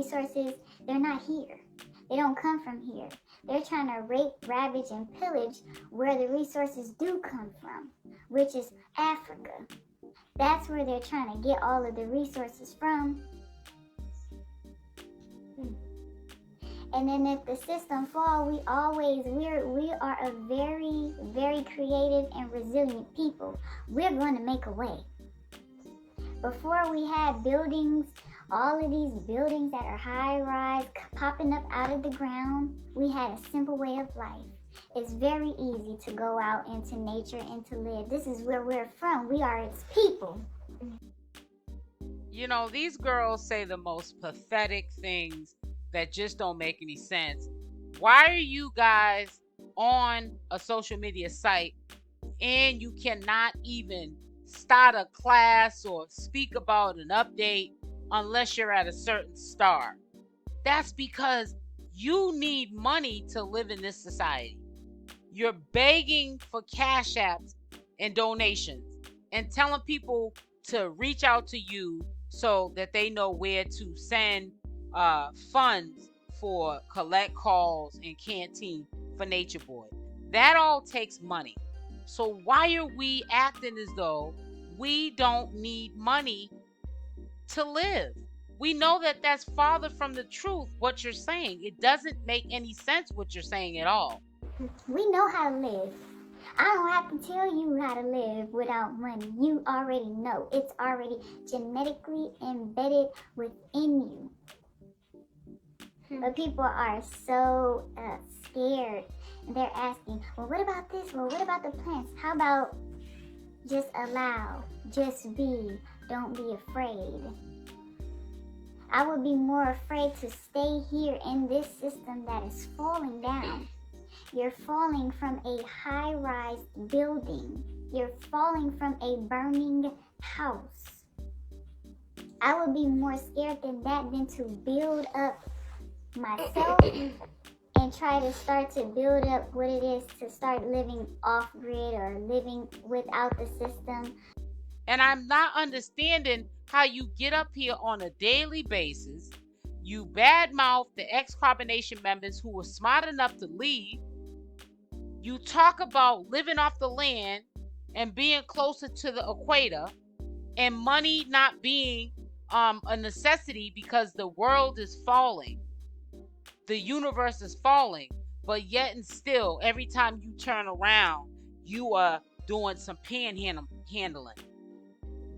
resources, they're not here. They don't come from here. They're trying to rape, ravage, and pillage where the resources do come from, which is Africa. That's where they're trying to get all of the resources from. And then if the system falls, we are a very, very creative and resilient people. We're going to make a way. Before we had buildings, all of these buildings that are high-rise, popping up out of the ground, we had a simple way of life. It's very easy to go out into nature and to live. This is where we're from. We are its people. You know, these girls say the most pathetic things that just don't make any sense. Why are you guys on a social media site and you cannot even start a class or speak about an update unless you're at a certain star? That's because you need money to live in this society. You're begging for cash apps and donations and telling people to reach out to you so that they know where to send funds for collect calls and canteen for Natureboy. That all takes money. So why are we acting as though we don't need money to live? We know that that's farther from the truth, what you're saying. It doesn't make any sense what you're saying at all. We know how to live. I don't have to tell you how to live without money. You already know. It's already genetically embedded within you. But people are so scared. They're asking, well, what about this? Well, what about the plants? How about just allow, just be, don't be afraid? I would be more afraid to stay here in this system that is falling down. You're falling from a high-rise building. You're falling from a burning house. I would be more scared than that than to build up myself and try to start to build up what it is to start living off-grid or living without the system. And I'm not understanding how you get up here on a daily basis. You badmouth the ex-carbonation members who were smart enough to leave. You talk about living off the land and being closer to the equator and money not being a necessity because the world is falling. The universe is falling. But yet and still, every time you turn around, you are doing some panhandling.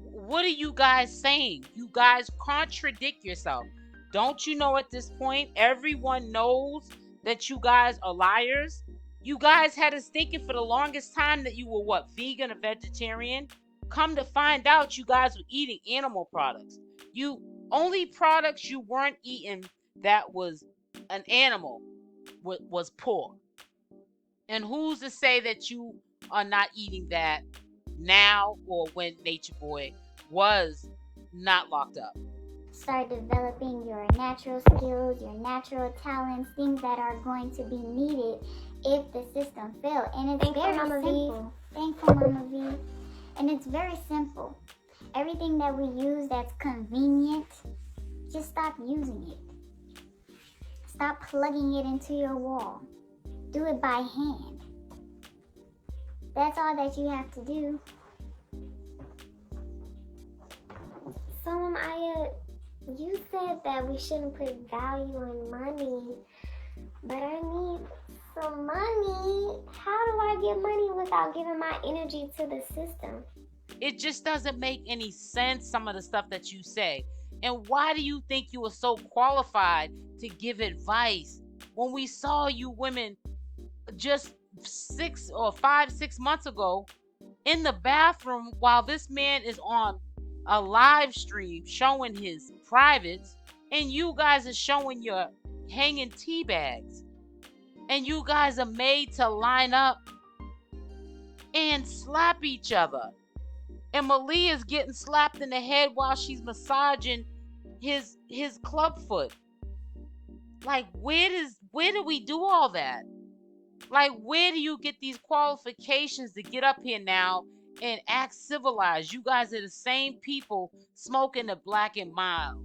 What are you guys saying? You guys contradict yourself. Don't you know at this point, everyone knows that you guys are liars? You guys had us thinking for the longest time that you were what, vegan or vegetarian? Come to find out you guys were eating animal products. You only products you weren't eating that was an animal was pork. And who's to say that you are not eating that now or when Natureboy was not locked up? Start developing your natural skills, your natural talents, things that are going to be needed if the system fails. And it's very simple. Thankful, Mama V. And it's very simple. Everything that we use that's convenient, just stop using it. Stop plugging it into your wall. Do it by hand. That's all that you have to do. So, Iyah, you said that we shouldn't put value in money, but I need some money. How do I get money without giving my energy to the system? It just doesn't make any sense, some of the stuff that you say. And why do you think you were so qualified to give advice when we saw you women just 6 months ago in the bathroom while this man is on a live stream showing his privates and you guys are showing your hanging tea bags, and you guys are made to line up and slap each other, and Malia's getting slapped in the head while she's massaging his club foot. Like, where do we do all that? Like, where do you get these qualifications to get up here now and act civilized? You guys are the same people smoking the black and mild,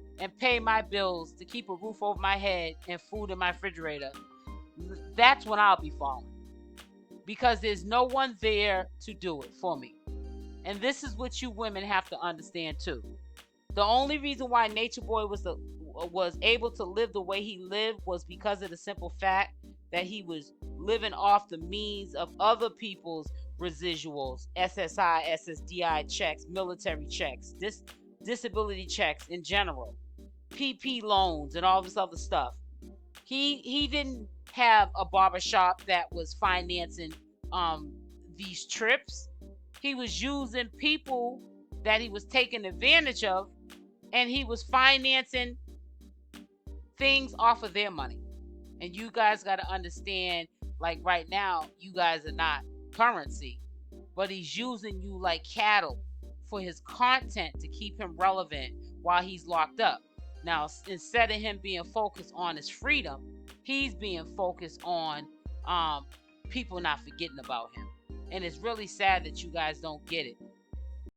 and pay my bills, to keep a roof over my head and food in my refrigerator, that's when I'll be falling. Because there's no one there to do it for me. And this is what you women have to understand too. The only reason why Natureboy was able to live the way he lived was because of the simple fact that he was living off the means of other people's residuals, SSI, SSDI checks, military checks, disability checks in general, PP loans, and all this other stuff. He didn't have a barbershop that was financing these trips. He was using people that he was taking advantage of, and he was financing things off of their money. And you guys got to understand, like right now, you guys are not currency, but he's using you like cattle for his content to keep him relevant while he's locked up. Now, instead of him being focused on his freedom, he's being focused on people not forgetting about him. And it's really sad that you guys don't get it.